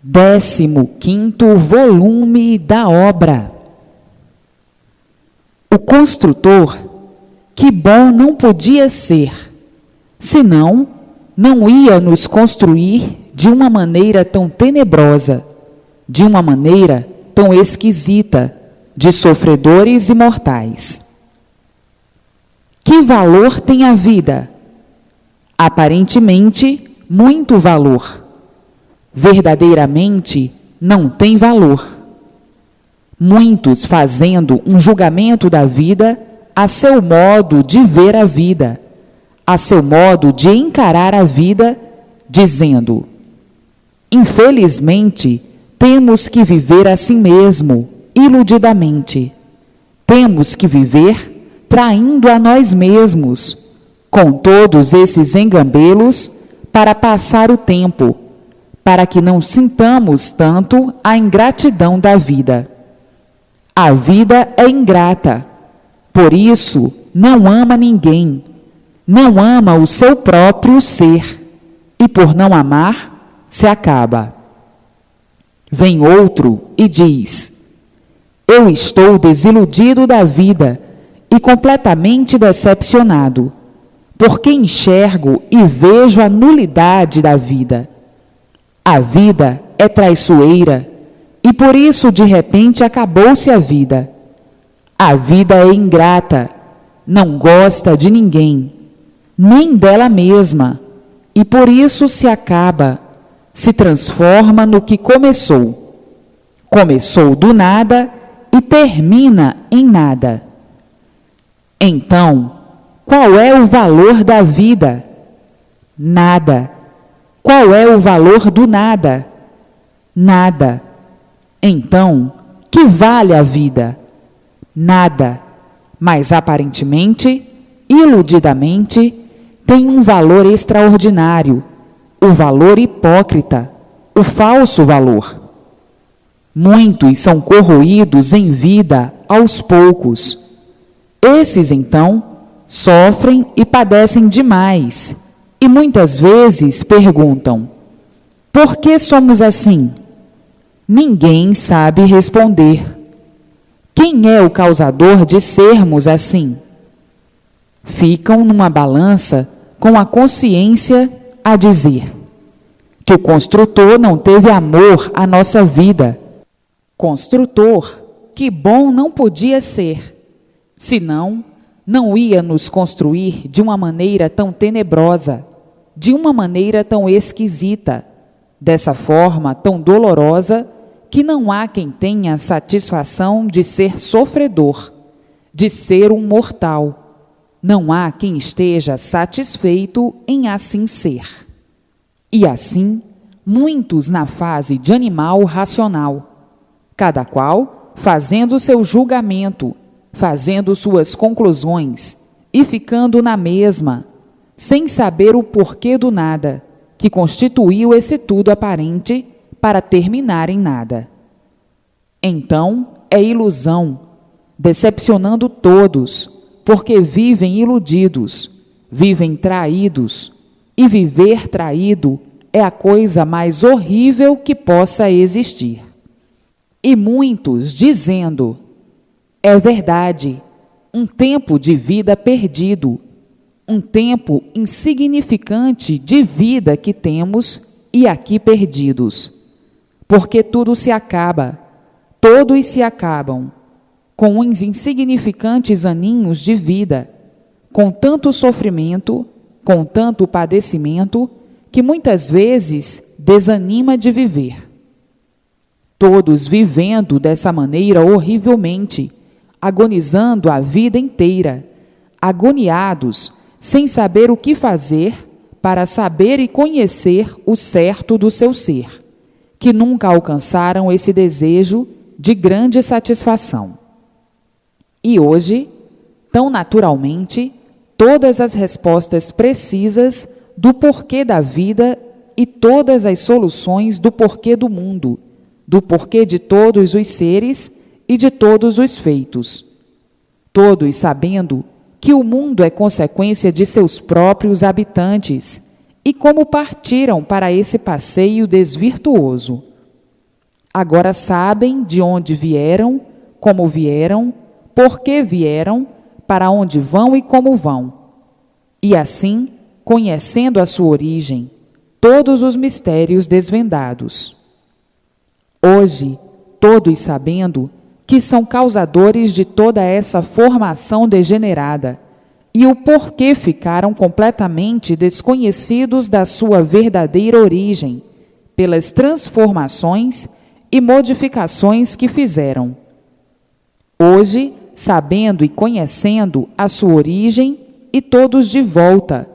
15º volume da obra. O construtor, que bom não podia ser, senão não ia nos construir de uma maneira tão tenebrosa, de uma maneira tão esquisita, de sofredores e mortais. Que valor tem a vida? Aparentemente, muito valor. Verdadeiramente, não tem valor. Muitos fazendo um julgamento da vida a seu modo de ver a vida, a seu modo de encarar a vida, dizendo: infelizmente, temos que viver assim mesmo, iludidamente. Temos que viver traindo a nós mesmos, com todos esses engambelos, para passar o tempo, para que não sintamos tanto a ingratidão da vida. A vida é ingrata, por isso não ama ninguém, não ama o seu próprio ser, e por não amar, se acaba. Vem outro e diz: eu estou desiludido da vida e completamente decepcionado, porque enxergo e vejo a nulidade da vida. A vida é traiçoeira e por isso de repente acabou-se a vida. A vida é ingrata, não gosta de ninguém, nem dela mesma, e por isso se acaba, se transforma no que começou. Começou do nada e termina em nada. Então, qual é o valor da vida? Nada. Qual é o valor do nada? Nada. Então, que vale a vida? Nada. Mas aparentemente, iludidamente, tem um valor extraordinário, o valor hipócrita, o falso valor. Muitos são corroídos em vida aos poucos. Esses, então, sofrem e padecem demais, e muitas vezes perguntam: por que somos assim? Ninguém sabe responder. Quem é o causador de sermos assim? Ficam numa balança com a consciência a dizer que o construtor não teve amor à nossa vida. Construtor, que bom não podia ser, senão não ia nos construir de uma maneira tão tenebrosa, de uma maneira tão esquisita, dessa forma tão dolorosa, que não há quem tenha satisfação de ser sofredor, de ser um mortal. Não há quem esteja satisfeito em assim ser. E assim, muitos na fase de animal racional, cada qual fazendo seu julgamento, fazendo suas conclusões e ficando na mesma, sem saber o porquê do nada, que constituiu esse tudo aparente para terminar em nada. Então, é ilusão, decepcionando todos, porque vivem iludidos, vivem traídos, e viver traído é a coisa mais horrível que possa existir. E muitos dizendo: é verdade, um tempo de vida perdido, um tempo insignificante de vida que temos e aqui perdidos, porque tudo se acaba, todos se acabam, com uns insignificantes aninhos de vida, com tanto sofrimento, com tanto padecimento, que muitas vezes desanima de viver. Todos vivendo dessa maneira horrivelmente, agonizando a vida inteira, agoniados, sem saber o que fazer para saber e conhecer o certo do seu ser, que nunca alcançaram esse desejo de grande satisfação. E hoje, tão naturalmente, todas as respostas precisas do porquê da vida e todas as soluções do porquê do mundo, do porquê de todos os seres e de todos os feitos. Todos sabendo que o mundo é consequência de seus próprios habitantes e como partiram para esse passeio desvirtuoso. Agora sabem de onde vieram, como vieram, por que vieram, para onde vão e como vão. E assim, conhecendo a sua origem, todos os mistérios desvendados. Hoje, todos sabendo que são causadores de toda essa formação degenerada e o porquê ficaram completamente desconhecidos da sua verdadeira origem, pelas transformações e modificações que fizeram. Hoje, sabendo e conhecendo a sua origem, e todos de volta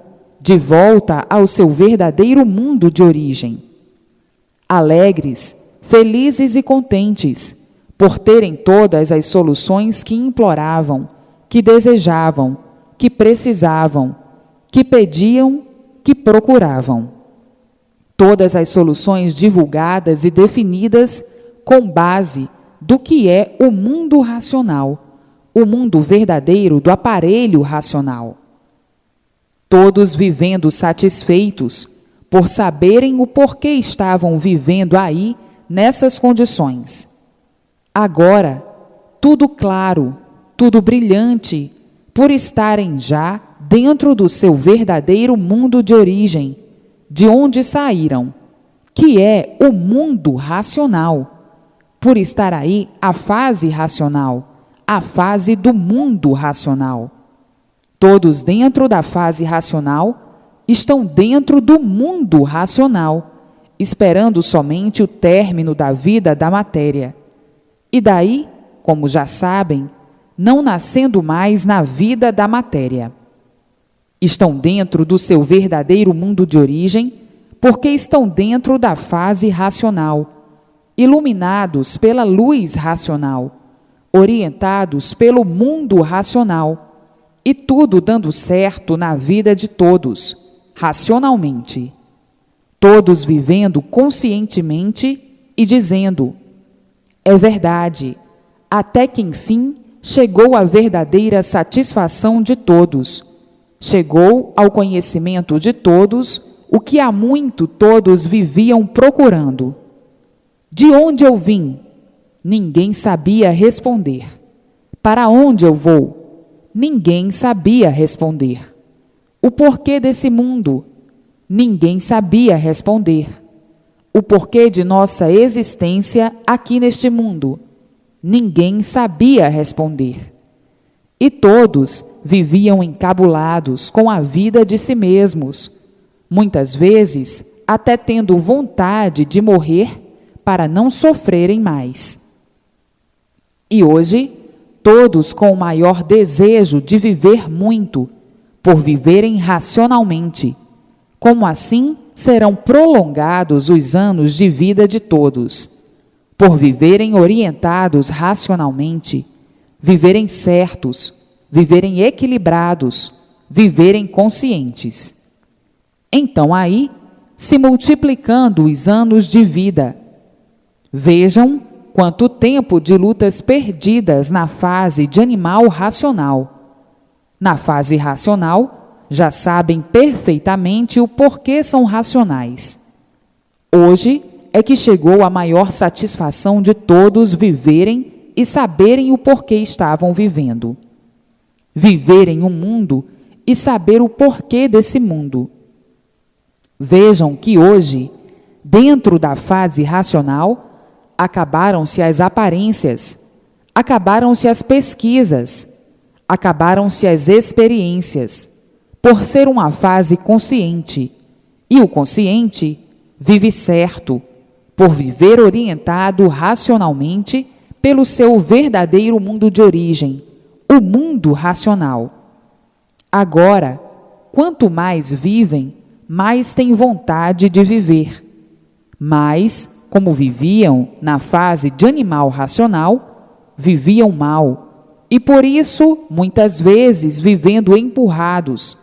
ao seu verdadeiro mundo de origem. Alegres, felizes e contentes, por terem todas as soluções que imploravam, que desejavam, que precisavam, que pediam, que procuravam. Todas as soluções divulgadas e definidas com base do que é o mundo racional, o mundo verdadeiro do aparelho racional. Todos vivendo satisfeitos por saberem o porquê estavam vivendo aí nessas condições. Agora, tudo claro, tudo brilhante, por estarem já dentro do seu verdadeiro mundo de origem, de onde saíram, que é o mundo racional, por estar aí a fase racional, a fase do mundo racional. Todos dentro da fase racional estão dentro do mundo racional, esperando somente o término da vida da matéria. E daí, como já sabem, não nascendo mais na vida da matéria. Estão dentro do seu verdadeiro mundo de origem, porque estão dentro da fase racional, iluminados pela luz racional, orientados pelo mundo racional, e tudo dando certo na vida de todos, racionalmente. Todos vivendo conscientemente e dizendo: é verdade, até que enfim chegou a verdadeira satisfação de todos, chegou ao conhecimento de todos o que há muito todos viviam procurando. De onde eu vim? Ninguém sabia responder. Para onde eu vou? Ninguém sabia responder. O porquê desse mundo? Ninguém sabia responder. O porquê de nossa existência aqui neste mundo? Ninguém sabia responder. E todos viviam encabulados com a vida de si mesmos, muitas vezes até tendo vontade de morrer para não sofrerem mais. E hoje, todos com o maior desejo de viver muito, por viverem racionalmente. Como assim serão prolongados os anos de vida de todos? Por viverem orientados racionalmente, viverem certos, viverem equilibrados, viverem conscientes. Então aí, se multiplicando os anos de vida, vejam quanto tempo de lutas perdidas na fase de animal racional. Na fase racional, já sabem perfeitamente o porquê são racionais. Hoje é que chegou a maior satisfação de todos viverem e saberem o porquê estavam vivendo. Viverem o mundo e saber o porquê desse mundo. Vejam que hoje, dentro da fase racional, acabaram-se as aparências, acabaram-se as pesquisas, acabaram-se as experiências, por ser uma fase consciente, e o consciente vive certo, por viver orientado racionalmente pelo seu verdadeiro mundo de origem, o mundo racional. Agora, quanto mais vivem, mais têm vontade de viver. Mas, como viviam na fase de animal racional, viviam mal, e por isso, muitas vezes, vivendo empurrados,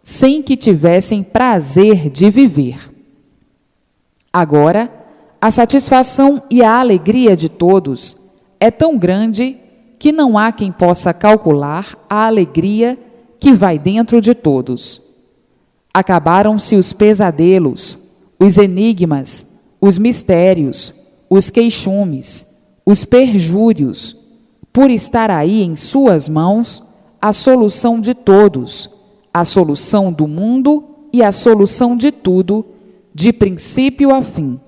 sem que tivessem prazer de viver. Agora, a satisfação e a alegria de todos é tão grande que não há quem possa calcular a alegria que vai dentro de todos. Acabaram-se os pesadelos, os enigmas, os mistérios, os queixumes, os perjúrios, por estar aí em suas mãos a solução de todos, a solução do mundo e a solução de tudo, de princípio a fim.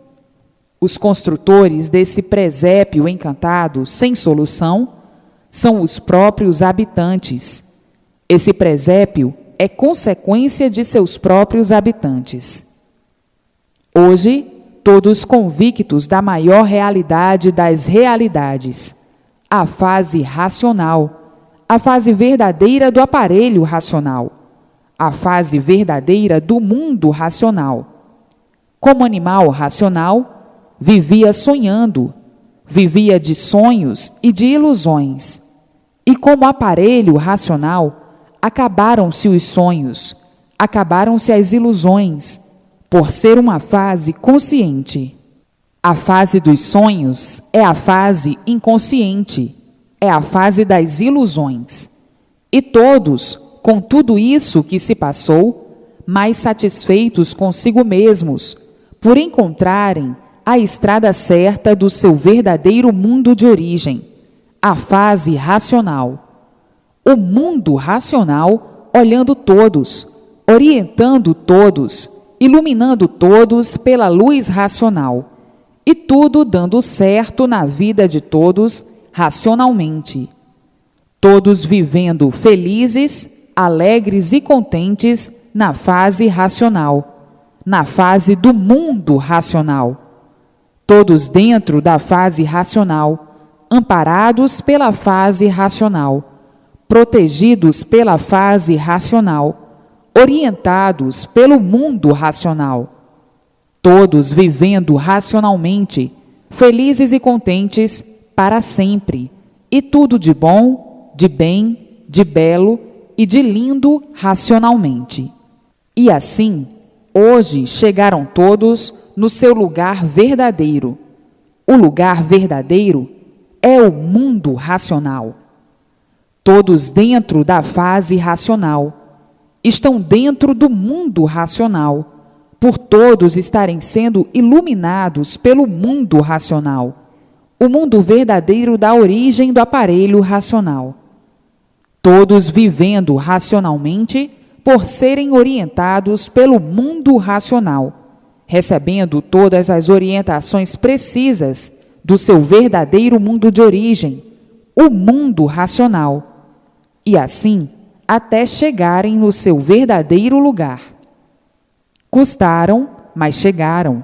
Os construtores desse presépio encantado sem solução são os próprios habitantes. Esse presépio é consequência de seus próprios habitantes. Hoje, todos convictos da maior realidade das realidades, a fase racional, a fase verdadeira do aparelho racional, a fase verdadeira do mundo racional. Como animal racional, vivia sonhando, vivia de sonhos e de ilusões. E como aparelho racional, acabaram-se os sonhos, acabaram-se as ilusões, por ser uma fase consciente. A fase dos sonhos é a fase inconsciente, é a fase das ilusões. E todos, com tudo isso que se passou, mais satisfeitos consigo mesmos, por encontrarem a estrada certa do seu verdadeiro mundo de origem, a fase racional. O mundo racional olhando todos, orientando todos, iluminando todos pela luz racional, e tudo dando certo na vida de todos racionalmente. Todos vivendo felizes, alegres e contentes na fase racional, na fase do mundo racional. Todos dentro da fase racional, amparados pela fase racional, protegidos pela fase racional, orientados pelo mundo racional. Todos vivendo racionalmente, felizes e contentes para sempre, e tudo de bom, de bem, de belo e de lindo racionalmente. E assim, hoje chegaram todos no seu lugar verdadeiro. O lugar verdadeiro é o mundo racional. Todos dentro da fase racional, estão dentro do mundo racional, por todos estarem sendo iluminados pelo mundo racional, o mundo verdadeiro da origem do aparelho racional. Todos vivendo racionalmente por serem orientados pelo mundo racional, recebendo todas as orientações precisas do seu verdadeiro mundo de origem, o mundo racional, e assim até chegarem no seu verdadeiro lugar. Custaram, mas chegaram.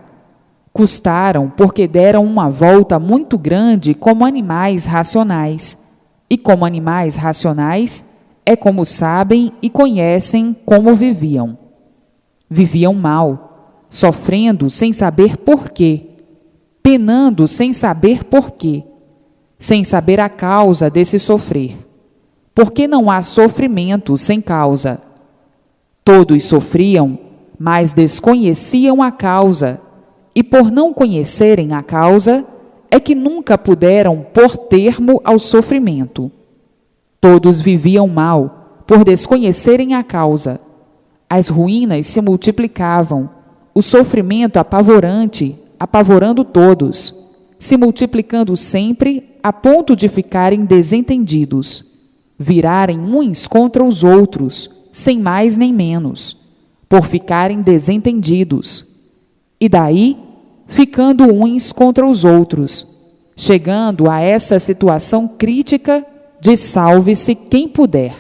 Custaram porque deram uma volta muito grande como animais racionais. E como animais racionais, é como sabem e conhecem como viviam. Viviam mal, sofrendo sem saber porquê, penando sem saber porquê, sem saber a causa desse sofrer. Porque não há sofrimento sem causa. Todos sofriam, mas desconheciam a causa, e por não conhecerem a causa, é que nunca puderam pôr termo ao sofrimento. Todos viviam mal, por desconhecerem a causa. As ruínas se multiplicavam, o sofrimento apavorante, apavorando todos, se multiplicando sempre a ponto de ficarem desentendidos, virarem uns contra os outros, sem mais nem menos, por ficarem desentendidos, e daí ficando uns contra os outros, chegando a essa situação crítica de salve-se quem puder.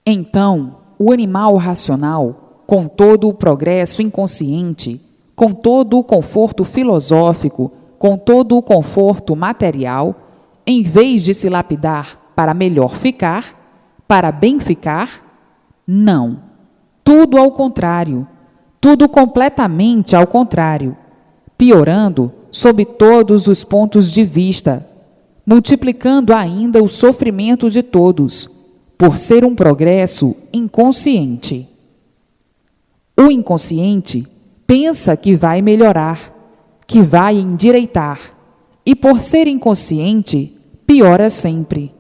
Então, o animal racional, com todo o progresso inconsciente, com todo o conforto filosófico, com todo o conforto material, em vez de se lapidar para melhor ficar, para bem ficar, não. Tudo ao contrário, tudo completamente ao contrário, piorando sob todos os pontos de vista, multiplicando ainda o sofrimento de todos, por ser um progresso inconsciente. O inconsciente pensa que vai melhorar, que vai endireitar, e por ser inconsciente, piora sempre.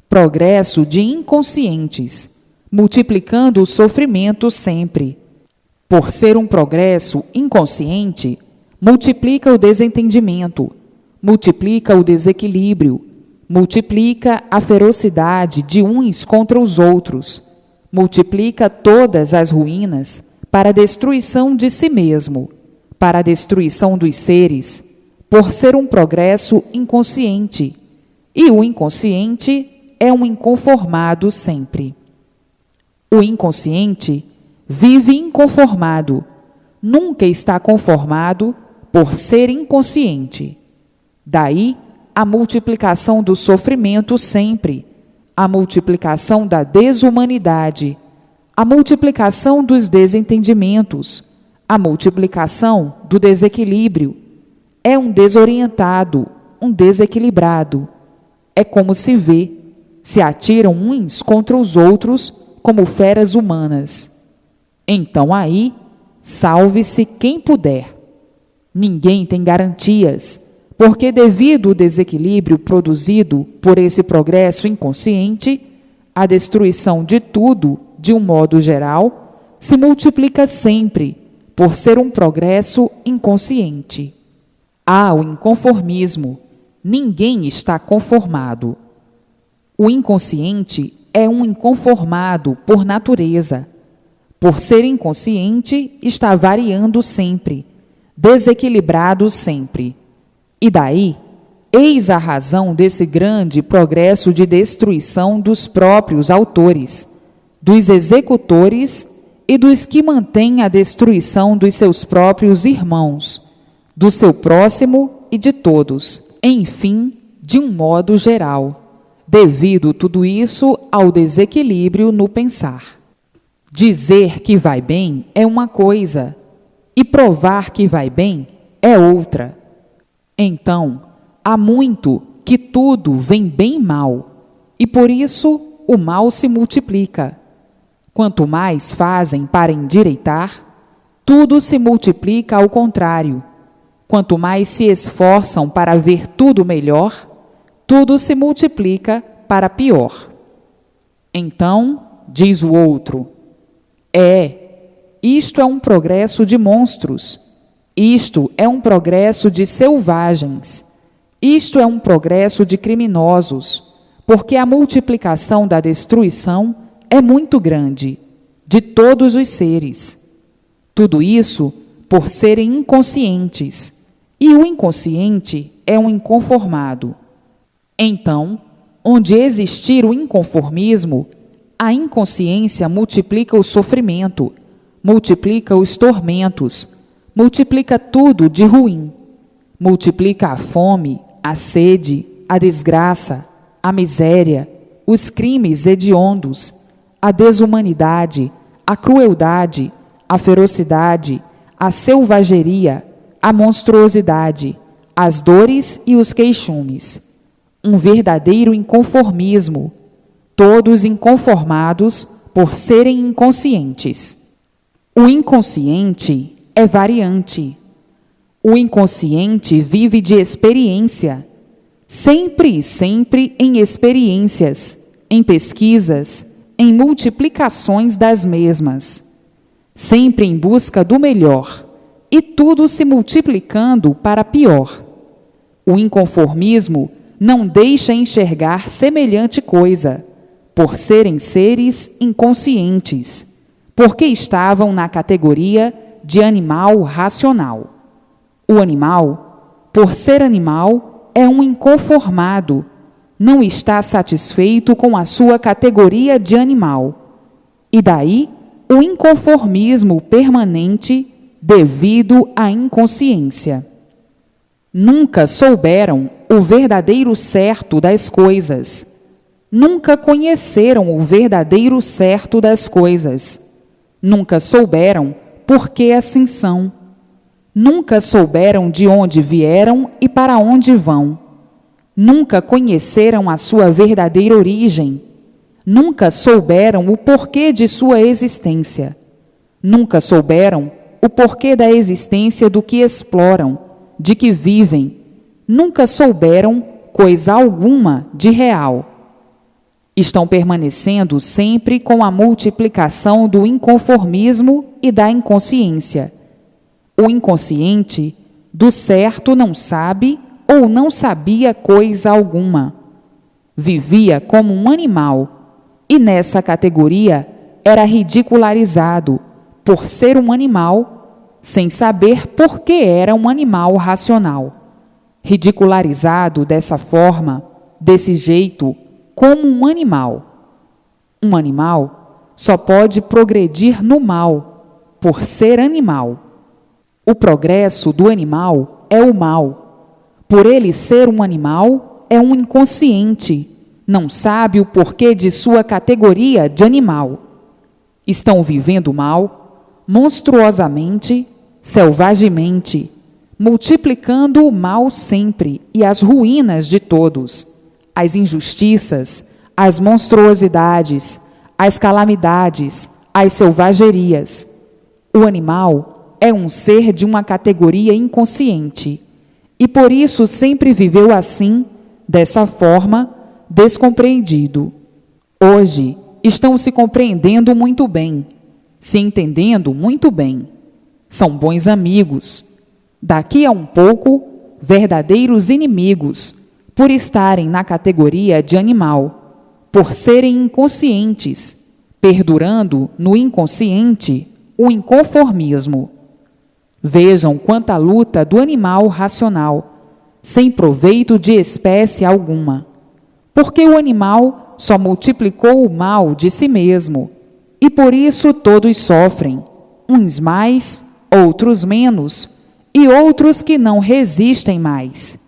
Progresso de inconscientes, multiplicando o sofrimento sempre. Por ser um progresso inconsciente, multiplica o desentendimento, multiplica o desequilíbrio, multiplica a ferocidade de uns contra os outros, multiplica todas as ruínas para a destruição de si mesmo, para a destruição dos seres, por ser um progresso inconsciente, e o inconsciente é um inconformado sempre. O inconsciente vive inconformado, nunca está conformado por ser inconsciente. Daí a multiplicação do sofrimento sempre, a multiplicação da desumanidade, a multiplicação dos desentendimentos, a multiplicação do desequilíbrio. É um desorientado, um desequilibrado. É como se vê, se atiram uns contra os outros como feras humanas. Então aí, salve-se quem puder. Ninguém tem garantias, porque devido ao desequilíbrio produzido por esse progresso inconsciente, a destruição de tudo, de um modo geral, se multiplica sempre, por ser um progresso inconsciente. Há o inconformismo, ninguém está conformado. O inconsciente é um inconformado por natureza. Por ser inconsciente, está variando sempre, desequilibrado sempre. E daí, eis a razão desse grande progresso de destruição dos próprios autores, dos executores e dos que mantêm a destruição dos seus próprios irmãos, do seu próximo e de todos, enfim, de um modo geral, devido tudo isso ao desequilíbrio no pensar. Dizer que vai bem é uma coisa, e provar que vai bem é outra. Então, há muito que tudo vem bem mal, e por isso o mal se multiplica. Quanto mais fazem para endireitar, tudo se multiplica ao contrário. Quanto mais se esforçam para ver tudo melhor, tudo se multiplica para pior. Então, diz o outro, isto é um progresso de monstros, isto é um progresso de selvagens, isto é um progresso de criminosos, porque a multiplicação da destruição é muito grande, de todos os seres. Tudo isso por serem inconscientes, e o inconsciente é um inconformado. Então, onde existir o inconformismo, a inconsciência multiplica o sofrimento, multiplica os tormentos, multiplica tudo de ruim, multiplica a fome, a sede, a desgraça, a miséria, os crimes hediondos, a desumanidade, a crueldade, a ferocidade, a selvageria, a monstruosidade, as dores e os queixumes. Um verdadeiro inconformismo, todos inconformados por serem inconscientes. O inconsciente é variante. O inconsciente vive de experiência, sempre e sempre em experiências, em pesquisas, em multiplicações das mesmas, sempre em busca do melhor, e tudo se multiplicando para pior. O inconformismo não deixa enxergar semelhante coisa, por serem seres inconscientes, porque estavam na categoria de animal racional. O animal, por ser animal, é um inconformado, não está satisfeito com a sua categoria de animal. E daí o inconformismo permanente devido à inconsciência. Nunca souberam o verdadeiro certo das coisas. Nunca conheceram o verdadeiro certo das coisas. Nunca souberam por que assim são. Nunca souberam de onde vieram e para onde vão. Nunca conheceram a sua verdadeira origem. Nunca souberam o porquê de sua existência. Nunca souberam o porquê da existência do que exploram, de que vivem. Nunca souberam coisa alguma de real. Estão permanecendo sempre com a multiplicação do inconformismo e da inconsciência. O inconsciente, do certo, não sabe ou não sabia coisa alguma. Vivia como um animal, e nessa categoria era ridicularizado por ser um animal, sem saber por que era um animal racional. Ridicularizado dessa forma, desse jeito, como um animal. Um animal só pode progredir no mal, por ser animal. O progresso do animal é o mal. Por ele ser um animal, é um inconsciente, não sabe o porquê de sua categoria de animal. Estão vivendo mal, monstruosamente, selvagemente, multiplicando o mal sempre e as ruínas de todos, as injustiças, as monstruosidades, as calamidades, as selvagerias. O animal é um ser de uma categoria inconsciente e por isso sempre viveu assim, dessa forma, descompreendido. Hoje estão se compreendendo muito bem, se entendendo muito bem. São bons amigos. Daqui a um pouco, verdadeiros inimigos, por estarem na categoria de animal, por serem inconscientes, perdurando no inconsciente o inconformismo. Vejam quanta luta do animal racional, sem proveito de espécie alguma, porque o animal só multiplicou o mal de si mesmo, e por isso todos sofrem, uns mais, outros menos, e outros que não resistem mais.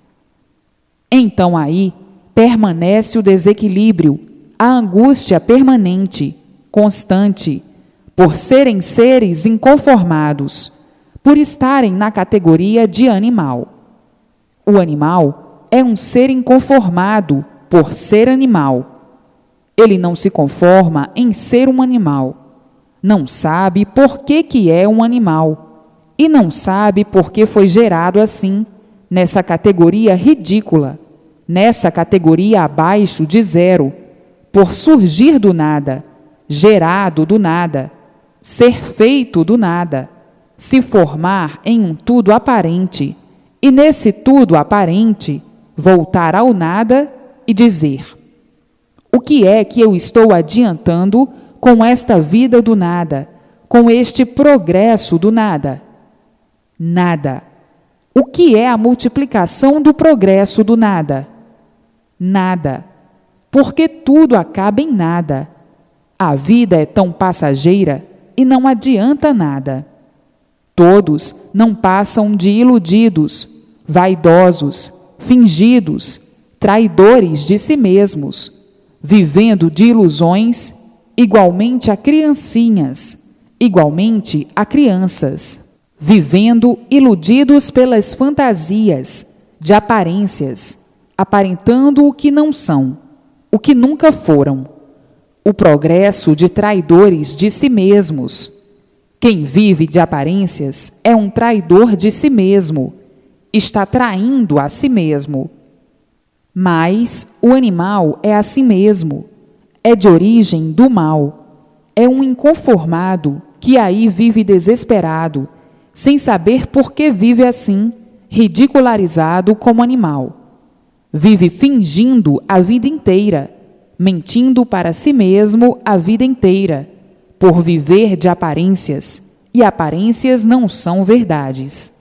Então aí permanece o desequilíbrio, a angústia permanente, constante, por serem seres inconformados, por estarem na categoria de animal. O animal é um ser inconformado por ser animal. Ele não se conforma em ser um animal, não sabe por que é um animal, e não sabe por que foi gerado assim, nessa categoria ridícula, nessa categoria abaixo de zero, por surgir do nada, gerado do nada, ser feito do nada, se formar em um tudo aparente, e nesse tudo aparente, voltar ao nada e dizer: o que é que eu estou adiantando com esta vida do nada, com este progresso do nada? Nada. O que é a multiplicação do progresso do nada? Nada. Porque tudo acaba em nada. A vida é tão passageira e não adianta nada. Todos não passam de iludidos, vaidosos, fingidos, traidores de si mesmos, vivendo de ilusões, igualmente a criancinhas, igualmente a crianças, vivendo iludidos pelas fantasias, de aparências, aparentando o que não são, o que nunca foram. O progresso de traidores de si mesmos. Quem vive de aparências é um traidor de si mesmo, está traindo a si mesmo. Mas o animal é a si mesmo, é de origem do mal, é um inconformado que aí vive desesperado, sem saber por que vive assim, ridicularizado como animal. Vive fingindo a vida inteira, mentindo para si mesmo a vida inteira, por viver de aparências, e aparências não são verdades.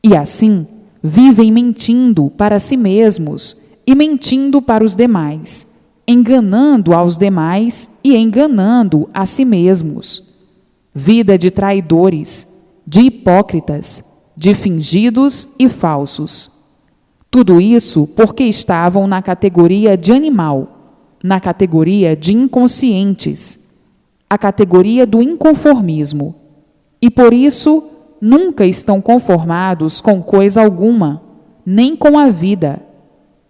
E assim, vivem mentindo para si mesmos e mentindo para os demais, enganando aos demais e enganando a si mesmos. Vida de traidores, de hipócritas, de fingidos e falsos. Tudo isso porque estavam na categoria de animal, na categoria de inconscientes, a categoria do inconformismo, e por isso nunca estão conformados com coisa alguma, nem com a vida.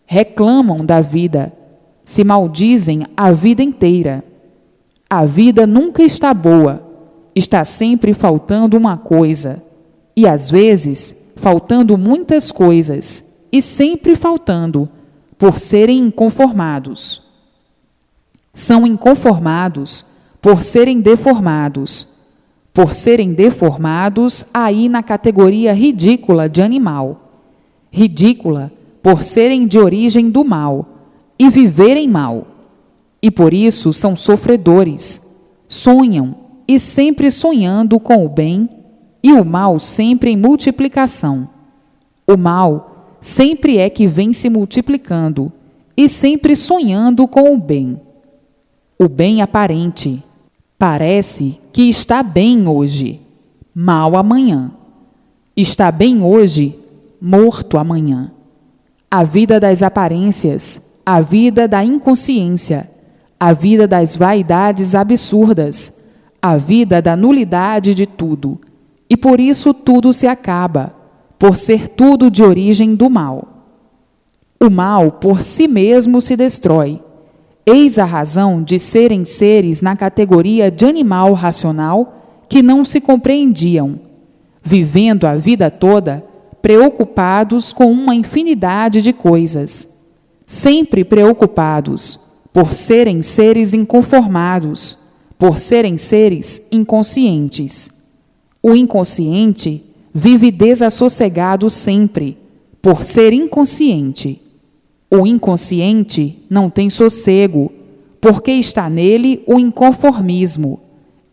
Reclamam da vida, se maldizem a vida inteira. A vida nunca está boa, está sempre faltando uma coisa, e às vezes faltando muitas coisas, e sempre faltando, por serem inconformados. São inconformados por serem deformados. Por serem deformados aí na categoria ridícula de animal. ridícula por serem de origem do mal e viverem mal, e por isso são sofredores, sonham e sempre sonhando com o bem, e o mal sempre em multiplicação. O mal sempre é que vem se multiplicando e sempre sonhando com o bem. O bem aparente parece que está bem hoje, mal amanhã. Está bem hoje, morto amanhã. A vida das aparências, a vida da inconsciência, a vida das vaidades absurdas, a vida da nulidade de tudo, e por isso tudo se acaba, por ser tudo de origem do mal. O mal por si mesmo se destrói. Eis a razão de serem seres na categoria de animal racional que não se compreendiam, vivendo a vida toda preocupados com uma infinidade de coisas, sempre preocupados por serem seres inconformados, por serem seres inconscientes. O inconsciente vive desassossegado sempre, por ser inconsciente. O inconsciente não tem sossego, porque está nele o inconformismo.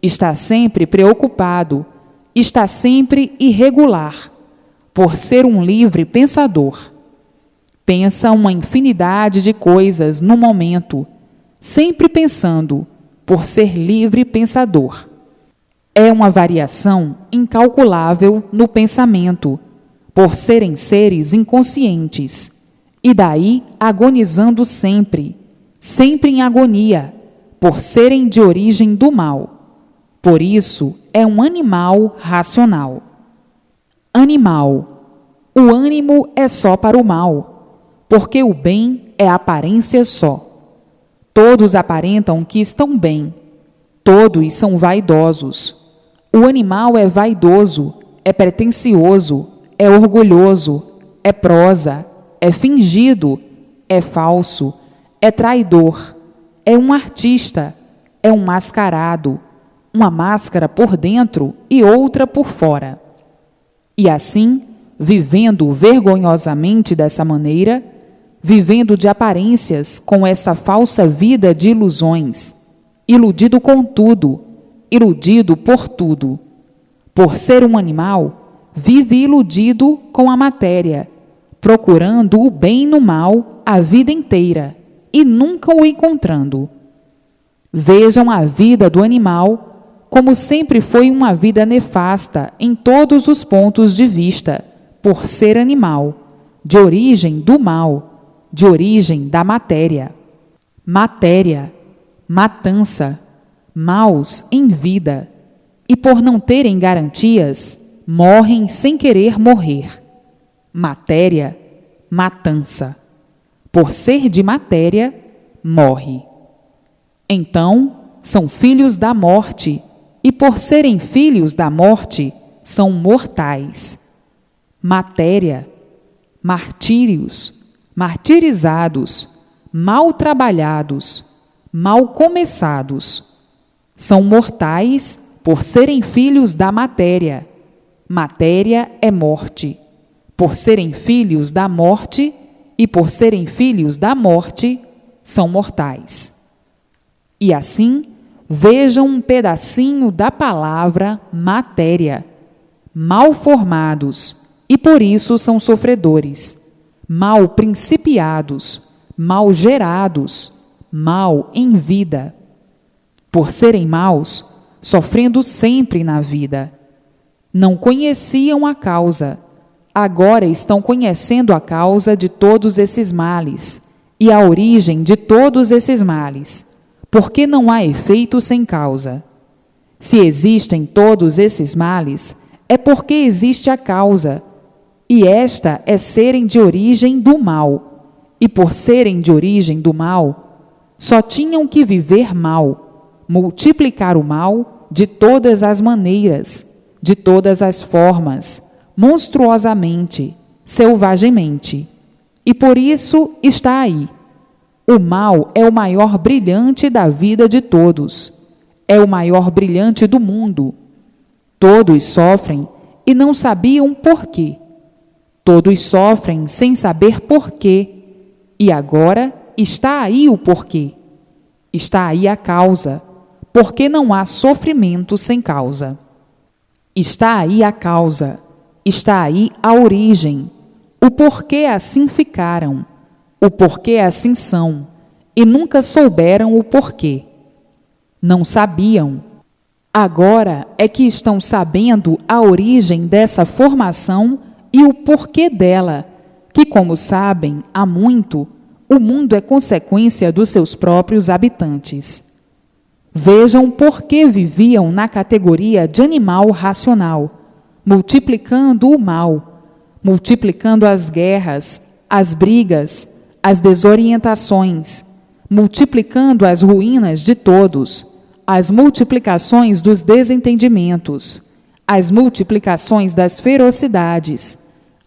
Está sempre preocupado, está sempre irregular, por ser um livre pensador. Pensa uma infinidade de coisas no momento, sempre pensando, por ser livre pensador. É uma variação incalculável no pensamento, por serem seres inconscientes, e daí agonizando sempre, sempre em agonia, por serem de origem do mal. Por isso é um animal racional. Animal. O ânimo é só para o mal, porque o bem é aparência só. Todos aparentam que estão bem, todos são vaidosos. O animal é vaidoso, é pretensioso, é orgulhoso, é prosa, é fingido, é falso, é traidor, é um artista, é um mascarado, uma máscara por dentro e outra por fora. E assim, vivendo vergonhosamente dessa maneira, vivendo de aparências com essa falsa vida de ilusões, iludido com tudo, iludido por tudo. Por ser um animal, vive iludido com a matéria, procurando o bem no mal a vida inteira e nunca o encontrando. Vejam a vida do animal como sempre foi uma vida nefasta em todos os pontos de vista, por ser animal, de origem do mal, de origem da matéria. Matéria, matança, maus em vida, e por não terem garantias, morrem sem querer morrer. Matéria, matança. Por ser de matéria, morre. Então, são filhos da morte, e por serem filhos da morte, são mortais. Matéria, martírios, martirizados, mal trabalhados, mal começados. São mortais por serem filhos da matéria. Matéria é morte. Por serem filhos da morte e por serem filhos da morte, são mortais. E assim, vejam um pedacinho da palavra matéria. Mal formados, e por isso são sofredores. Mal principiados, mal gerados, mal em vida. Por serem maus, sofrendo sempre na vida. Não conheciam a causa, agora estão conhecendo a causa de todos esses males e a origem de todos esses males, porque não há efeito sem causa. Se existem todos esses males, é porque existe a causa, e esta é serem de origem do mal, e por serem de origem do mal, só tinham que viver mal, multiplicar o mal de todas as maneiras, de todas as formas, monstruosamente, selvagemente. E por isso está aí. O mal é o maior brilhante da vida de todos. É o maior brilhante do mundo. Todos sofrem e não sabiam por quê. Todos sofrem sem saber porquê. E agora está aí o porquê. Está aí a causa, porque não há sofrimento sem causa. Está aí a causa, está aí a origem, o porquê assim ficaram, o porquê assim são, e nunca souberam o porquê. Não sabiam. Agora é que estão sabendo a origem dessa formação e o porquê dela, que, como sabem, há muito, o mundo é consequência dos seus próprios habitantes. Vejam por que viviam na categoria de animal racional, multiplicando o mal, multiplicando as guerras, as brigas, as desorientações, multiplicando as ruínas de todos, as multiplicações dos desentendimentos, as multiplicações das ferocidades,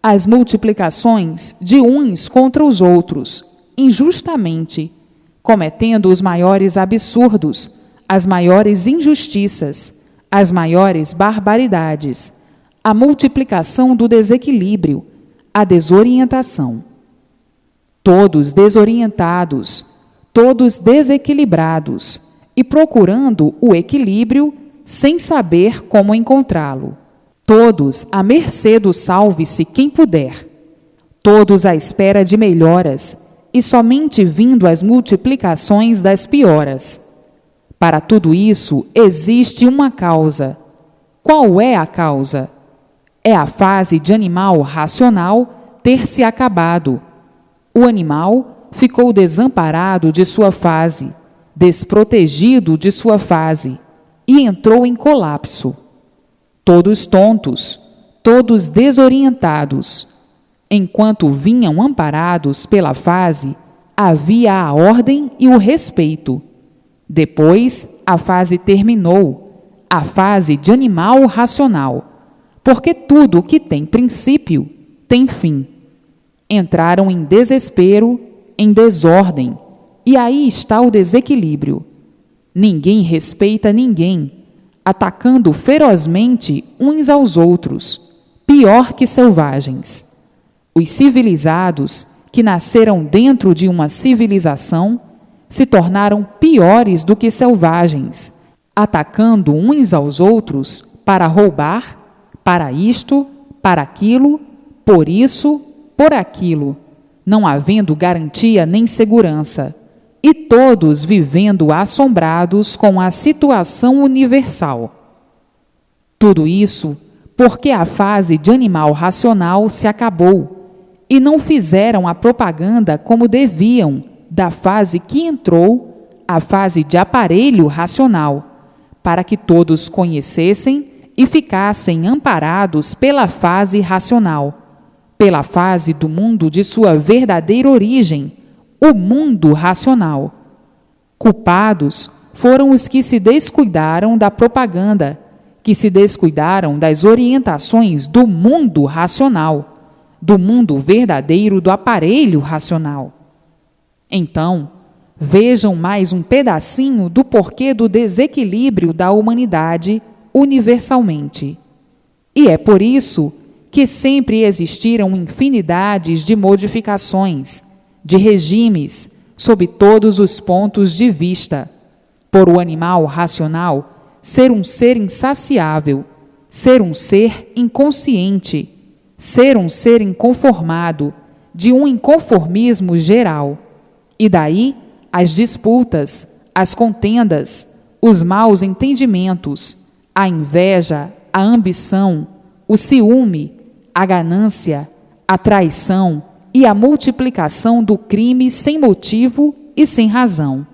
as multiplicações de uns contra os outros, injustamente, cometendo os maiores absurdos, as maiores injustiças, as maiores barbaridades, a multiplicação do desequilíbrio, a desorientação. Todos desorientados, todos desequilibrados e procurando o equilíbrio sem saber como encontrá-lo. Todos à mercê do salve-se quem puder. Todos à espera de melhoras e somente vindo as multiplicações das pioras. Para tudo isso existe uma causa. Qual é a causa? É a fase de animal racional ter se acabado. O animal ficou desamparado de sua fase, desprotegido de sua fase, e entrou em colapso. Todos tontos, todos desorientados. Enquanto vinham amparados pela fase, havia a ordem e o respeito. Depois, a fase terminou, a fase de animal racional, porque tudo que tem princípio tem fim. Entraram em desespero, em desordem, e aí está o desequilíbrio. Ninguém respeita ninguém, atacando ferozmente uns aos outros, pior que selvagens. Os civilizados, que nasceram dentro de uma civilização, se tornaram piores do que selvagens, atacando uns aos outros para roubar, para isto, para aquilo, por isso, por aquilo, não havendo garantia nem segurança, e todos vivendo assombrados com a situação universal. Tudo isso porque a fase de animal racional se acabou, e não fizeram a propaganda como deviam da fase que entrou, a fase de aparelho racional, para que todos conhecessem e ficassem amparados pela fase racional, pela fase do mundo de sua verdadeira origem, o mundo racional. Culpados foram os que se descuidaram da propaganda, que se descuidaram das orientações do mundo racional, do mundo verdadeiro do aparelho racional. Então, vejam mais um pedacinho do porquê do desequilíbrio da humanidade universalmente. E é por isso que sempre existiram infinidades de modificações, de regimes, sob todos os pontos de vista, por o animal racional ser um ser insaciável, ser um ser inconsciente, ser um ser inconformado, de um inconformismo geral. E daí as disputas, as contendas, os maus entendimentos, a inveja, a ambição, o ciúme, a ganância, a traição e a multiplicação do crime sem motivo e sem razão.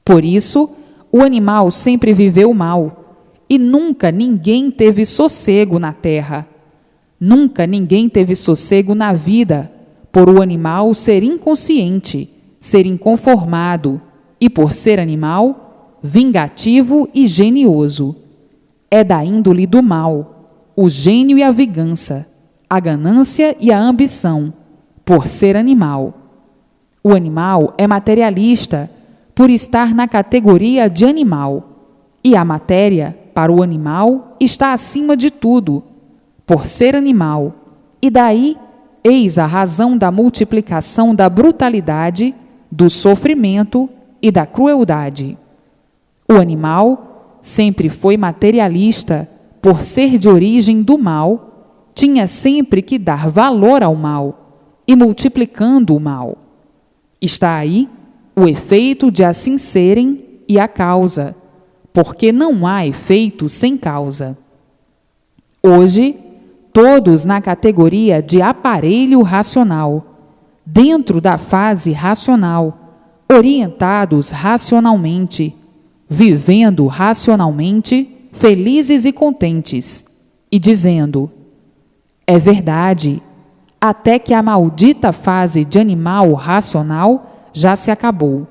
Por isso, o animal sempre viveu mal, e nunca ninguém teve sossego na terra. Nunca ninguém teve sossego na vida, por o animal ser inconsciente, ser inconformado, e por ser animal, vingativo e genioso. É da índole do mal, o gênio e a vingança, a ganância e a ambição, por ser animal. O animal é materialista, por estar na categoria de animal, e a matéria, para o animal, está acima de tudo, por ser animal, E daí, eis a razão da multiplicação da brutalidade, do sofrimento e da crueldade. O animal sempre foi materialista, por ser de origem do mal, tinha sempre que dar valor ao mal, e multiplicando o mal. Está aí o efeito de assim serem e a causa, porque não há efeito sem causa. Hoje, todos na categoria de aparelho racional, dentro da fase racional, orientados racionalmente, vivendo racionalmente, felizes e contentes, e dizendo: é verdade, até que a maldita fase de animal racional já se acabou.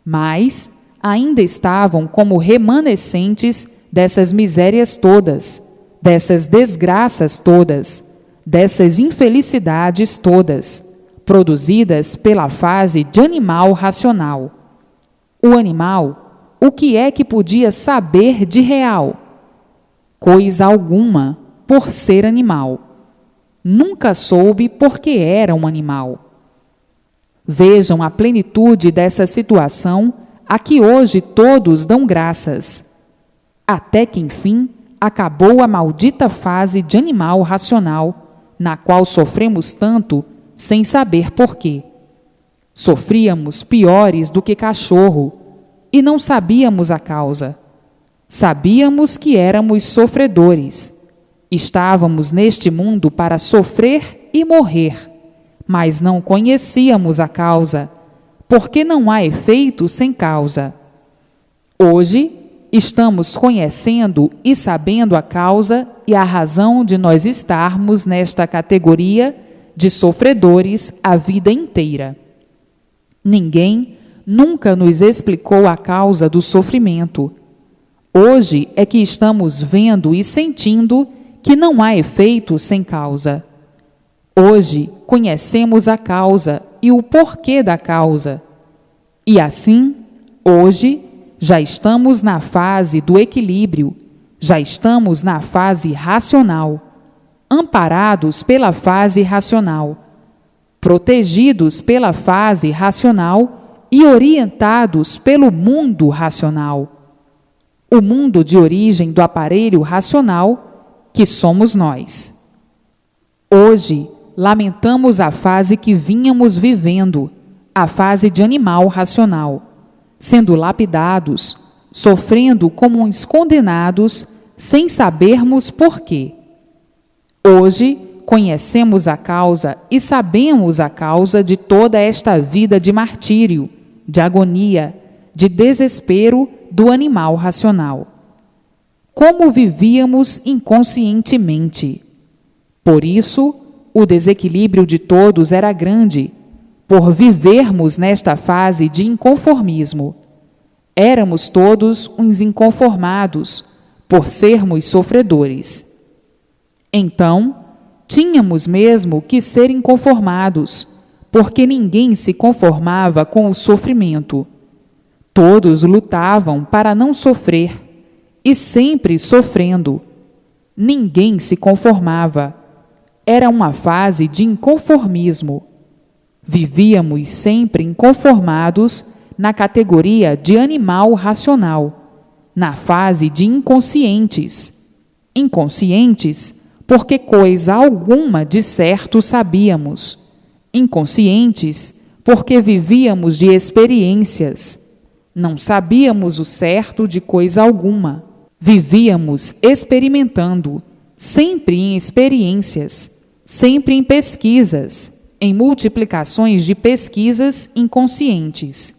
Mas ainda estavam como remanescentes dessas misérias todas, dessas desgraças todas, dessas infelicidades todas, produzidas pela fase de animal racional. O animal, o que é que podia saber de real? Coisa alguma, por ser animal. Nunca soube porque era um animal. Vejam a plenitude dessa situação a que hoje todos dão graças. Até que, enfim, acabou a maldita fase de animal racional, na qual sofremos tanto sem saber porquê. Sofríamos piores do que cachorro e não sabíamos a causa. Sabíamos que éramos sofredores. Estávamos neste mundo para sofrer e morrer, mas não conhecíamos a causa, porque não há efeito sem causa. Hoje, estamos conhecendo e sabendo a causa e a razão de nós estarmos nesta categoria de sofredores a vida inteira. Ninguém nunca nos explicou a causa do sofrimento. Hoje é que estamos vendo e sentindo que não há efeito sem causa. Hoje conhecemos a causa e o porquê da causa. E assim, hoje, já estamos na fase do equilíbrio, já estamos na fase racional, amparados pela fase racional, protegidos pela fase racional e orientados pelo mundo racional. O mundo de origem do aparelho racional, que somos nós. Hoje, lamentamos a fase que vínhamos vivendo, a fase de animal racional, sendo lapidados, sofrendo como uns condenados, sem sabermos porquê. Hoje, conhecemos a causa e sabemos a causa de toda esta vida de martírio, de agonia, de desespero do animal racional. Como vivíamos inconscientemente. Por isso, o desequilíbrio de todos era grande, por vivermos nesta fase de inconformismo. Éramos todos uns inconformados, por sermos sofredores. Então, tínhamos mesmo que ser inconformados, porque ninguém se conformava com o sofrimento. Todos lutavam para não sofrer, e sempre sofrendo. Ninguém se conformava. Era uma fase de inconformismo. Vivíamos sempre inconformados na categoria de animal racional, na fase de inconscientes. Inconscientes porque coisa alguma de certo sabíamos. Inconscientes porque vivíamos de experiências. Não sabíamos o certo de coisa alguma. Vivíamos experimentando, sempre em experiências, sempre em pesquisas, em multiplicações de pesquisas inconscientes.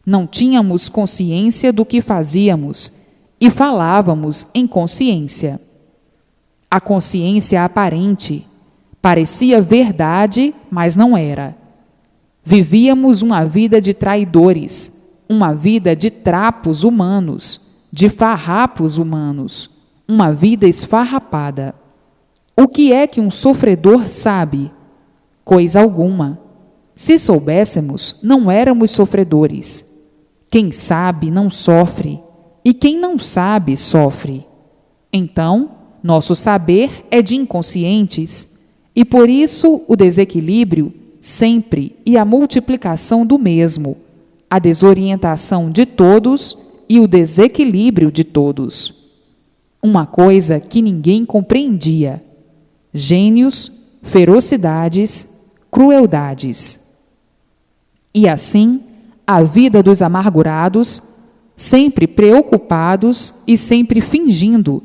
Não tínhamos consciência do que fazíamos e falávamos em consciência. A consciência aparente parecia verdade, mas não era. Vivíamos uma vida de traidores, uma vida de trapos humanos, de farrapos humanos, uma vida esfarrapada. O que é que um sofredor sabe? Coisa alguma. Se soubéssemos, não éramos sofredores. Quem sabe não sofre, e quem não sabe sofre. Então, nosso saber é de inconscientes, E por isso o desequilíbrio sempre e a multiplicação do mesmo, a desorientação de todos e o desequilíbrio de todos. Uma coisa que ninguém compreendia: gênios, ferocidades, crueldades. E assim, a vida dos amargurados, sempre preocupados e sempre fingindo,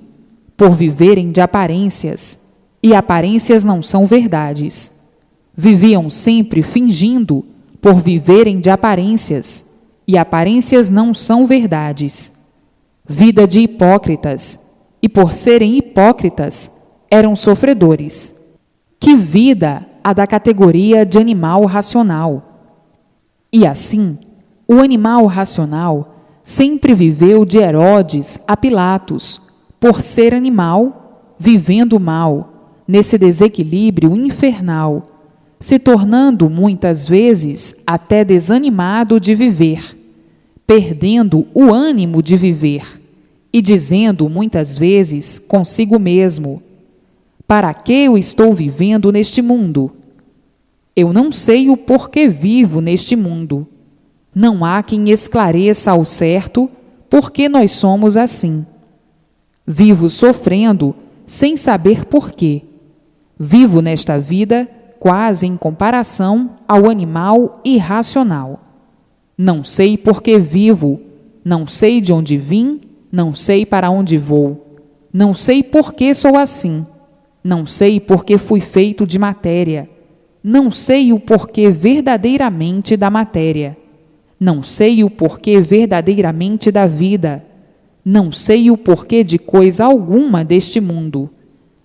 por viverem de aparências, e aparências não são verdades. Viviam sempre fingindo, por viverem de aparências, e aparências não são verdades. Vida de hipócritas, e por serem hipócritas, eram sofredores. Que vida a da categoria de animal racional! E assim, o animal racional sempre viveu de Herodes a Pilatos, por ser animal, vivendo mal, nesse desequilíbrio infernal, se tornando muitas vezes até desanimado de viver, perdendo o ânimo de viver e dizendo muitas vezes consigo mesmo: para que eu estou vivendo neste mundo? Eu não sei o porquê vivo neste mundo. Não há quem esclareça ao certo por que nós somos assim. Vivo sofrendo sem saber porquê. Vivo nesta vida quase em comparação ao animal irracional. Não sei por que vivo, não sei de onde vim, não sei para onde vou. Não sei por que sou assim. Não sei por que fui feito de matéria. Não sei o porquê verdadeiramente da matéria. Não sei o porquê verdadeiramente da vida. Não sei o porquê de coisa alguma deste mundo.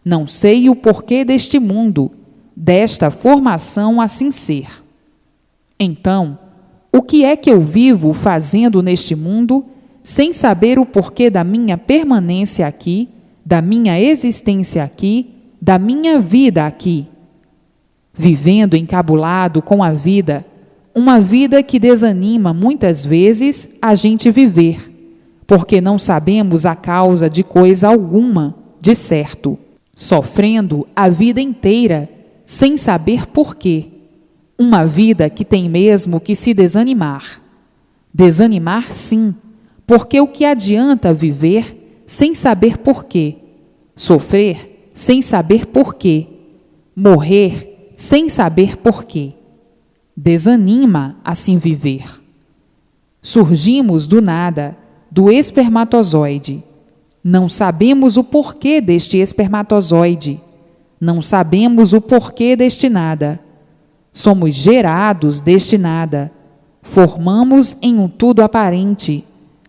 Não sei o porquê deste mundo, desta formação assim ser. Então, o que é que eu vivo fazendo neste mundo, sem saber o porquê da minha permanência aqui, da minha existência aqui, da minha vida aqui? Vivendo encabulado com a vida, uma vida que desanima muitas vezes a gente viver, porque não sabemos a causa de coisa alguma, de certo, sofrendo a vida inteira, sem saber porquê. Uma vida que tem mesmo que se desanimar. Desanimar, sim, porque o que adianta viver sem saber porquê? Sofrer sem saber porquê? Morrer sem saber porquê? Desanima assim viver. Surgimos do nada, do espermatozoide. Não sabemos o porquê deste espermatozoide. Não sabemos o porquê deste nada. Somos gerados deste nada. Formamos em um tudo aparente.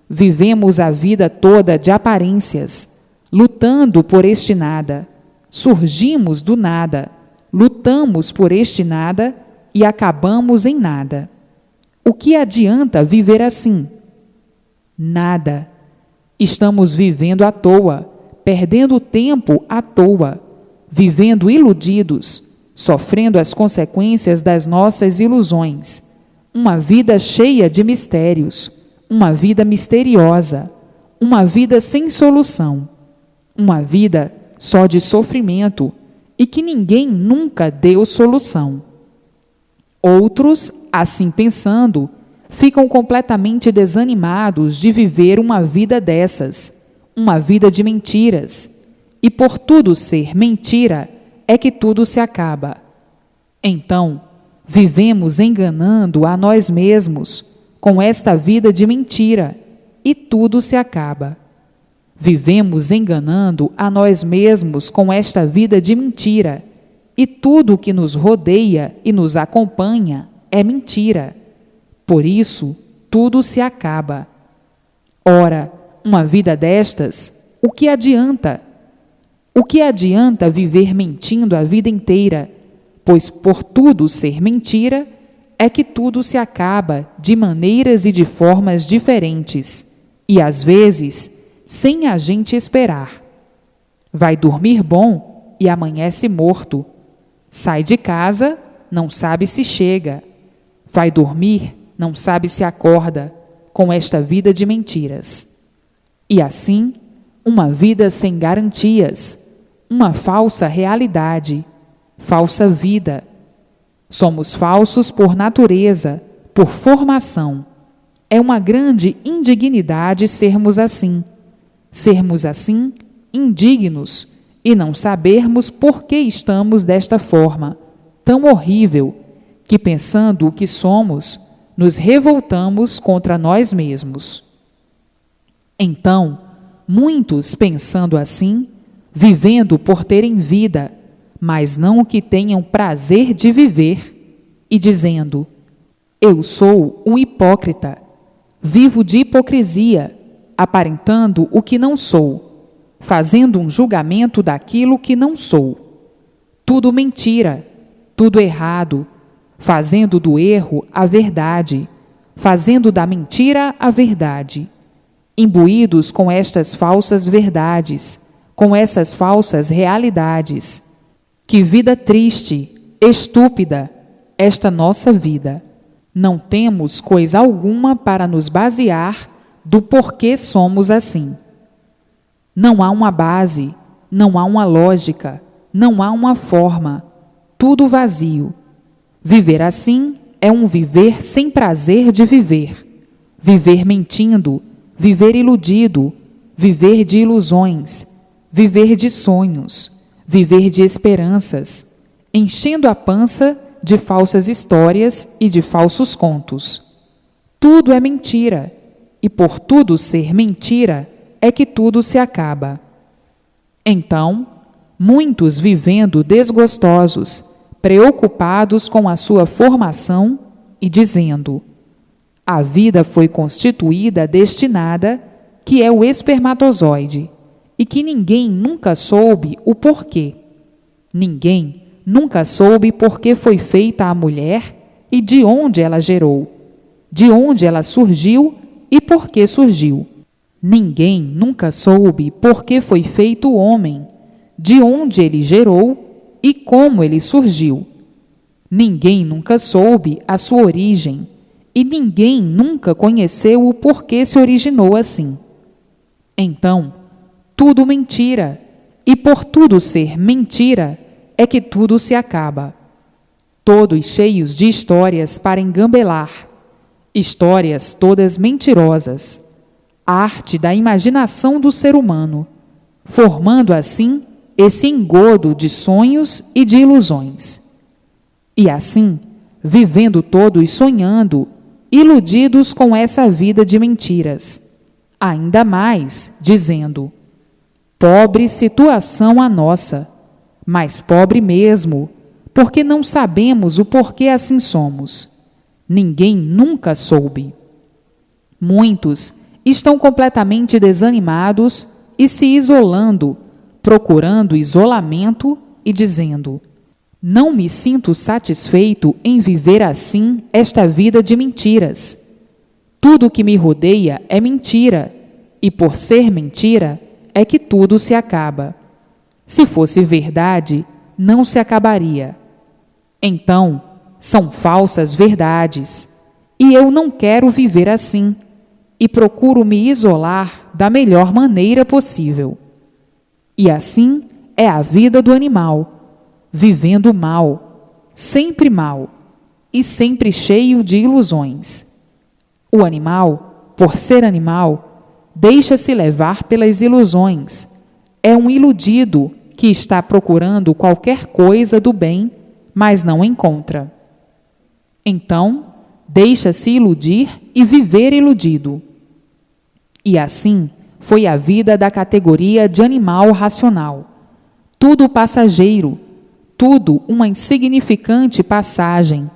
Vivemos a vida toda de aparências, lutando por este nada. Surgimos do nada, lutamos por este nada e acabamos em nada. O que adianta viver assim? Nada. Estamos vivendo à toa, perdendo tempo à toa, vivendo iludidos, sofrendo as consequências das nossas ilusões. Uma vida cheia de mistérios, uma vida misteriosa, uma vida sem solução, uma vida só de sofrimento e que ninguém nunca deu solução. Outros, assim pensando, ficam completamente desanimados de viver uma vida dessas, uma vida de mentiras, e por tudo ser mentira é que tudo se acaba. Então, vivemos enganando a nós mesmos com esta vida de mentira e tudo se acaba. Vivemos enganando a nós mesmos com esta vida de mentira e tudo o que nos rodeia e nos acompanha é mentira. Por isso, tudo se acaba. Ora, uma vida destas, o que adianta? O que adianta viver mentindo a vida inteira? Pois por tudo ser mentira, é que tudo se acaba de maneiras e de formas diferentes, e às vezes, sem a gente esperar. Vai dormir bom e amanhece morto. Sai de casa, não sabe se chega. Vai dormir, não sabe se acorda, com esta vida de mentiras. E assim, uma vida sem garantias, uma falsa realidade, falsa vida. Somos falsos por natureza, por formação. É uma grande indignidade sermos assim, indignos, e não sabermos por que estamos desta forma, tão horrível, que pensando o que somos, nos revoltamos contra nós mesmos. Então, muitos pensando assim, vivendo por terem vida, mas não o que tenham prazer de viver, e dizendo: eu sou um hipócrita, vivo de hipocrisia, aparentando o que não sou, fazendo um julgamento daquilo que não sou. Tudo mentira, tudo errado, fazendo do erro a verdade, fazendo da mentira a verdade. Imbuídos com estas falsas verdades, com essas falsas realidades. Que vida triste, estúpida, esta nossa vida. Não temos coisa alguma para nos basear do porquê somos assim. Não há uma base, não há uma lógica, não há uma forma, tudo vazio. Viver assim é um viver sem prazer de viver, viver mentindo, viver iludido, viver de ilusões, viver de sonhos, viver de esperanças, enchendo a pança de falsas histórias e de falsos contos. Tudo é mentira, e por tudo ser mentira é que tudo se acaba. Então, muitos vivendo desgostosos, preocupados com a sua formação e dizendo: a vida foi constituída destinada, que é o espermatozoide, e que ninguém nunca soube o porquê. Ninguém nunca soube por que foi feita a mulher e de onde ela gerou, de onde ela surgiu e por que surgiu. Ninguém nunca soube por que foi feito o homem, de onde ele gerou e como ele surgiu. Ninguém nunca soube a sua origem, e ninguém nunca conheceu o porquê se originou assim. Então, tudo mentira, e por tudo ser mentira, é que tudo se acaba. Todos cheios de histórias para engambelar, histórias todas mentirosas, arte da imaginação do ser humano, formando assim esse engodo de sonhos e de ilusões. E assim, vivendo todos sonhando, iludidos com essa vida de mentiras, ainda mais dizendo: pobre situação a nossa, mas pobre mesmo, porque não sabemos o porquê assim somos. Ninguém nunca soube. Muitos estão completamente desanimados e se isolando, procurando isolamento e dizendo: não me sinto satisfeito em viver assim esta vida de mentiras. Tudo que me rodeia é mentira, e por ser mentira é que tudo se acaba. Se fosse verdade, não se acabaria. Então, são falsas verdades, e eu não quero viver assim, e procuro me isolar da melhor maneira possível. E assim é a vida do animal, vivendo mal, e sempre cheio de ilusões. O animal, por ser animal, deixa-se levar pelas ilusões. É um iludido que está procurando qualquer coisa do bem, mas não encontra. Então, deixa-se iludir e viver iludido. E assim foi a vida da categoria de animal racional. Tudo passageiro, tudo uma insignificante passagem,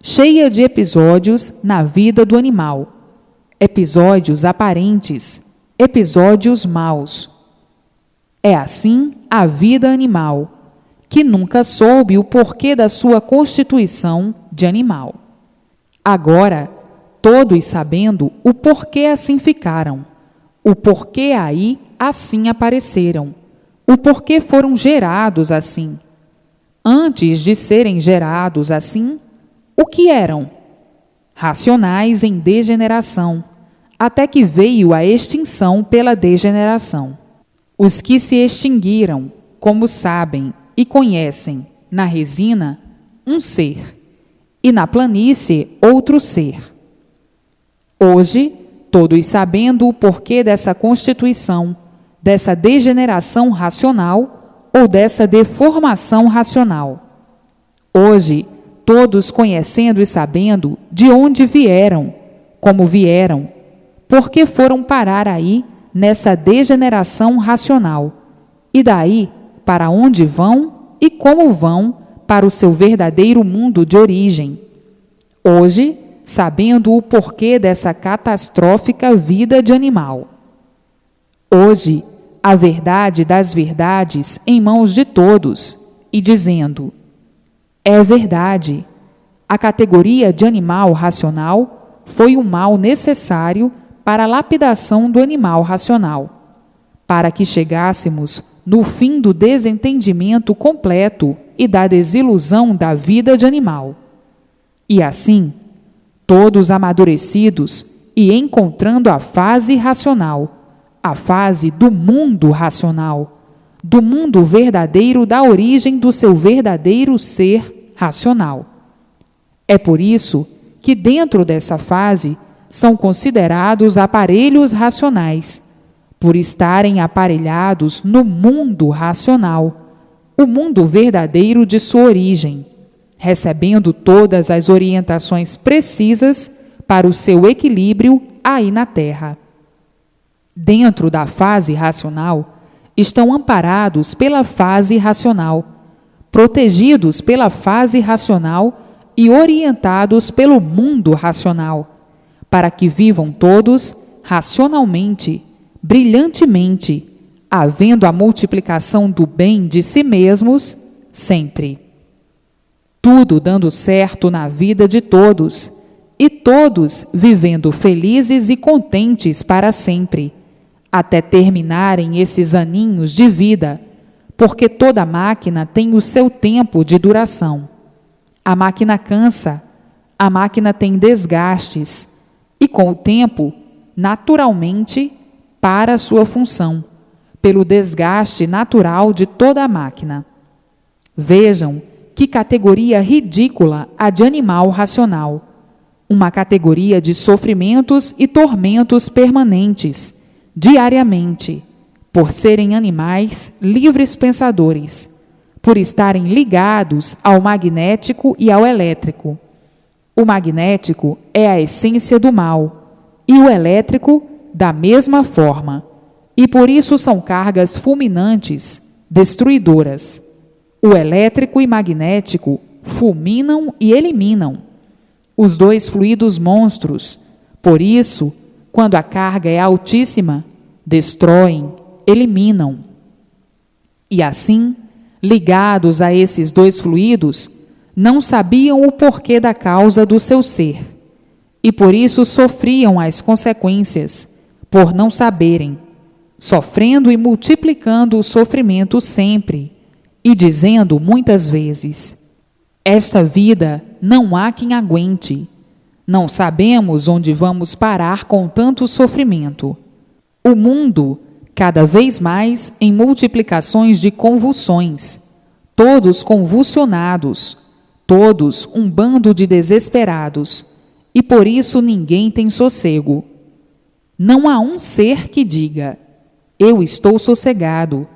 cheia de episódios na vida do animal. Episódios aparentes, episódios maus. É assim a vida animal, que nunca soube o porquê da sua constituição de animal. Agora, todos sabendo o porquê assim ficaram, o porquê aí assim apareceram, o porquê foram gerados assim. Antes de serem gerados assim, o que eram? Racionais em degeneração, até que veio a extinção pela degeneração. Os que se extinguiram, como sabem e conhecem, na resina, um ser, e na planície outro ser. Hoje, todos sabendo o porquê dessa constituição, dessa degeneração racional ou dessa deformação racional. Hoje, todos conhecendo e sabendo de onde vieram, como vieram, por que foram parar aí nessa degeneração racional, e daí para onde vão e como vão para o seu verdadeiro mundo de origem. Hoje, sabendo o porquê dessa catastrófica vida de animal. Hoje, a verdade das verdades em mãos de todos, e dizendo: é verdade, a categoria de animal racional foi o mal necessário para a lapidação do animal racional, para que chegássemos no fim do desentendimento completo e da desilusão da vida de animal. E assim, todos amadurecidos e encontrando a fase racional, a fase do mundo racional, do mundo verdadeiro da origem do seu verdadeiro ser racional. É por isso que dentro dessa fase são considerados aparelhos racionais, por estarem aparelhados no mundo racional, o mundo verdadeiro de sua origem, recebendo todas as orientações precisas para o seu equilíbrio aí na Terra. Dentro da fase racional, estão amparados pela fase racional, protegidos pela fase racional e orientados pelo mundo racional, para que vivam todos racionalmente, brilhantemente, havendo a multiplicação do bem de si mesmos sempre. Tudo dando certo na vida de todos, e todos vivendo felizes e contentes para sempre, até terminarem esses aninhos de vida, porque toda máquina tem o seu tempo de duração. A máquina cansa, a máquina tem desgastes, e com o tempo, naturalmente, para a sua função, pelo desgaste natural de toda a máquina. Vejam que categoria ridícula a de animal racional, uma categoria de sofrimentos e tormentos permanentes, diariamente, por serem animais livres pensadores, por estarem ligados ao magnético e ao elétrico. O magnético é a essência do mal, e o elétrico da mesma forma, e por isso são cargas fulminantes, destruidoras. O elétrico e magnético fulminam e eliminam os dois fluidos monstros. Por isso, quando a carga é altíssima, destroem, eliminam. E assim, ligados a esses dois fluidos, não sabiam o porquê da causa do seu ser, e por isso sofriam as consequências, por não saberem, sofrendo e multiplicando o sofrimento sempre, e dizendo muitas vezes: esta vida não há quem aguente, não sabemos onde vamos parar com tanto sofrimento. O mundo, cada vez mais em multiplicações de convulsões, todos convulsionados, todos um bando de desesperados, e por isso ninguém tem sossego. Não há um ser que diga: eu estou sossegado.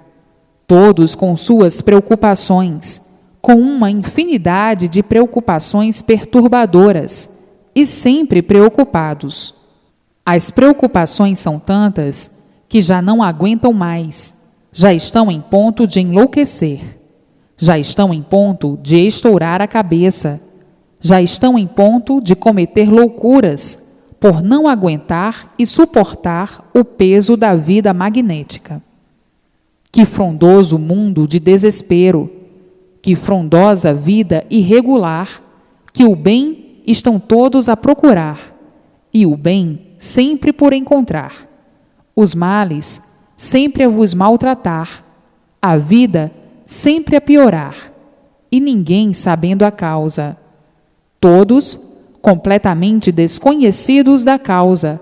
Todos com suas preocupações, com uma infinidade de preocupações perturbadoras, e sempre preocupados. As preocupações são tantas que já não aguentam mais, já estão em ponto de enlouquecer, já estão em ponto de estourar a cabeça, já estão em ponto de cometer loucuras por não aguentar e suportar o peso da vida magnética. Que frondoso mundo de desespero, que frondosa vida irregular, que o bem estão todos a procurar, e o bem sempre por encontrar, os males sempre a vos maltratar, a vida sempre a piorar, e ninguém sabendo a causa. Todos completamente desconhecidos da causa,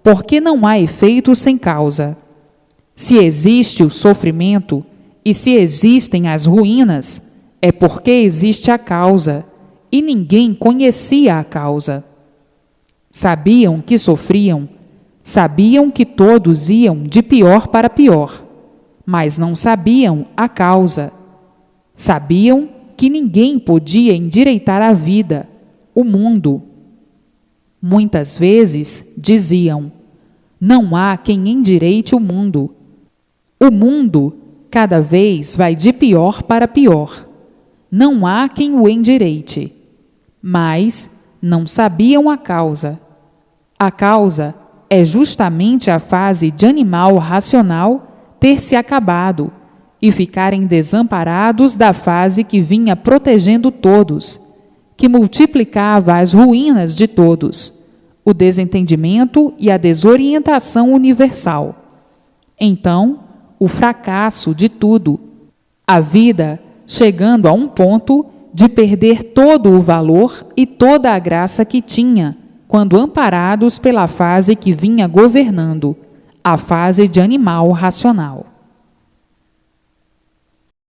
porque não há efeito sem causa. Se existe o sofrimento e se existem as ruínas, é porque existe a causa, e ninguém conhecia a causa. Sabiam que sofriam, sabiam que todos iam de pior para pior, mas não sabiam a causa. Sabiam que ninguém podia endireitar a vida, o mundo. Muitas vezes diziam: não há quem endireite o mundo. O mundo cada vez vai de pior para pior. Não há quem o endireite. Mas não sabiam a causa. A causa é justamente a fase de animal racional ter se acabado e ficarem desamparados da fase que vinha protegendo todos, que multiplicava as ruínas de todos, o desentendimento e a desorientação universal. Então, o fracasso de tudo, a vida chegando a um ponto de perder todo o valor e toda a graça que tinha, quando amparados pela fase que vinha governando, a fase de animal racional.